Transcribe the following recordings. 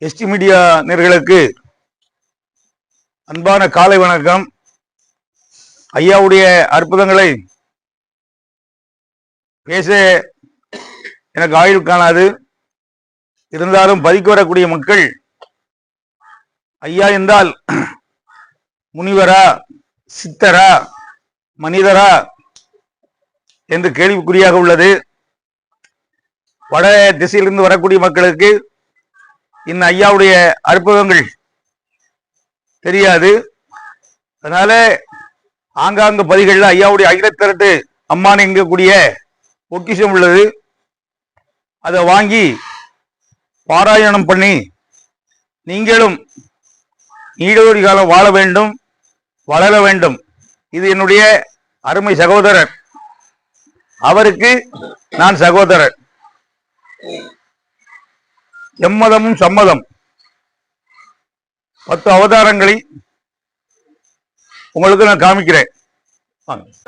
ST media நேயர்களுக்கு அன்பான காலை வணக்கம். ஐயாவுடைய அற்புதங்களை பேச எனக்கு ஆயுள் காணாது. இருந்தாலும் பதிக்கு வரக்கூடிய மக்கள் ஐயா என்றால் முனிவரா, சித்தரா, மனிதரா என்று கேள்விக்குறியாக உள்ளது. வட திசையிலிருந்து வரக்கூடிய மக்களுக்கு இந்த ஐயாவுடைய அற்புதங்கள் தெரியாது. அதனால ஆங்காங்கு பதிகளில் ஐயாவுடைய அகிலத்திரட்டு அம்மான் எங்கக்கூடிய பொக்கிஷம் உள்ளது. அதை வாங்கி பாராயணம் பண்ணி நீங்களும் நீடோடி காலம் வாழ வேண்டும், வளர வேண்டும். இது என்னுடைய அருமை சகோதரர். அவருக்கு நான் சகோதரர். எம்மதமும் சம்மதம். 10 அவதாரங்களை உங்களுக்கு நான் காமிக்கிறேன்.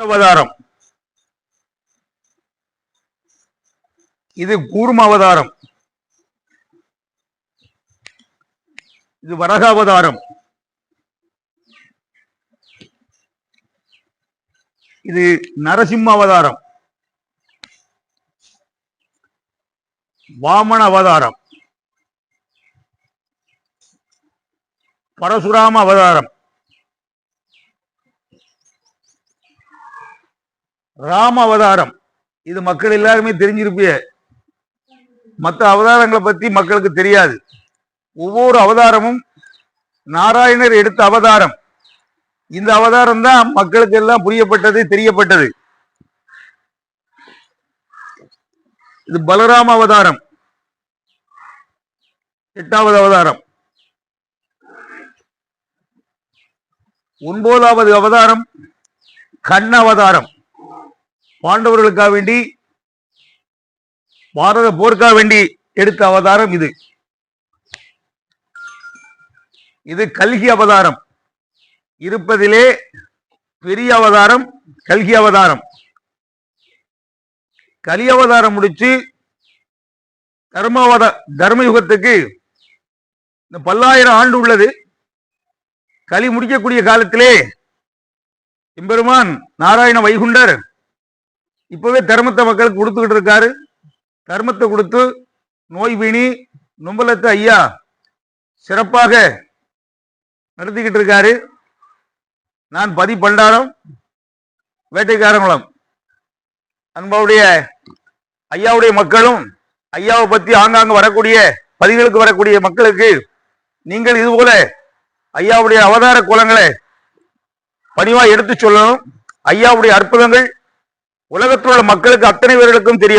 அவதாரம் இது கூர்ம அவதாரம், இது வரக அவதாரம், இது நரசிம்ம அவதாரம், வாமன அவதாரம், பரசுராம அவதாரம், ராம அவதாரம். இது மக்கள் எல்லாருமே தெரிஞ்சிருப்பிய. மற்ற அவதாரங்களை பத்தி மக்களுக்கு தெரியாது. ஒவ்வொரு அவதாரமும் நாராயணர் எடுத்த அவதாரம். இந்த அவதாரம் தான் மக்களுக்கு எல்லாம் புரியப்பட்டது, தெரியப்பட்டது. இது பலராம அவதாரம், 8வது அவதாரம். 9வது அவதாரம் கண்ண அவதாரம். பாண்டவர்களுக்காக வேண்டி, பாரத போருக்காக வேண்டி எடுத்த அவதாரம் இது. இது கல்கி அவதாரம். இருப்பதிலே பெரிய அவதாரம் கல்கி அவதாரம். கலி அவதாரம் முடிச்சு தர்மயுகத்துக்கு இந்த 10,000 ஆண்டு உள்ளது. கலி முடிக்கக்கூடிய காலத்திலே எம்பெருமான் நாராயண வைகுண்டர் இப்பவே தர்மத்தை மக்களுக்கு கொடுத்துக்கிட்டு இருக்காரு. தர்மத்தை கொடுத்து நோய் வீணி நொம்பலத்தை ஐயா சிறப்பாக நடத்திக்கிட்டு இருக்காரு. நான் பண்டாரம் வேட்டைக்காரங்குளம். அன்பாவுடைய ஐயாவுடைய மக்களும் ஐயாவை பத்தி ஆங்காங்க வரக்கூடிய பதிகளுக்கு வரக்கூடிய மக்களுக்கு நீங்கள் இதுபோல ஐயாவுடைய அவதார கோலங்களை பணிவா எடுத்து சொல்லணும். ஐயாவுடைய அற்புதங்கள் உலகத்தில் உள்ள மக்களுக்கு அத்தனை பேர்களுக்கும் தெரியும்.